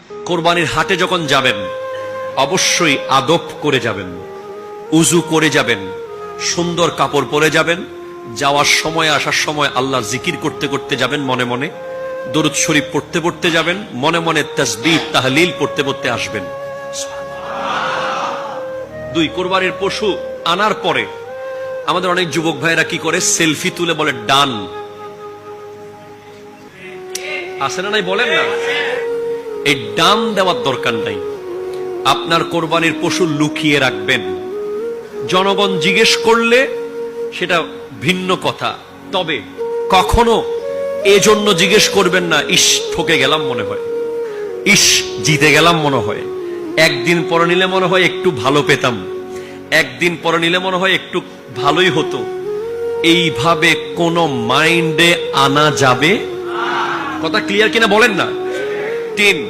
কোরবানির হাটে যখন যাবেন অবশ্যই আদব করে যাবেন, উজু করে যাবেন, সুন্দর কাপড় পরে যাবেন। যাওয়ার সময় আসার সময় আল্লাহর জিকির করতে করতে যাবেন, মনে মনে দরুদ শরীফ পড়তে পড়তে যাবেন, মনে মনে তাসবিহ তাহলিল পড়তে পড়তে আসবেন। 2, কোরবানির পশু আনার পরে আমাদের অনেক যুবক ভাইরা কি করে, সেলফি তুলে বলে ডান। আছে না নাই বলেন না? এই ডান দেওয়ার দরকার নাই। আপনার কোরবানির পশু লুকিয়ে রাখবেন। জনগণ জিজ্ঞেস করলে সেটা ভিন্ন কথা, তবে কখনো এজন্য জিজ্ঞেস করবেন না ইস ঠকে গেলাম মনে হয়, ইস জিতে গেলাম মনে হয়, একদিন পরে নিলে মনে হয় একটু ভালো পেতাম, একদিন পরে নিলে মনে হয় একটু ভালোই হতো। এইভাবে কোন মাইন্ডে আনা যাবে? কথা ক্লিয়ার কিনা বলেন না? 3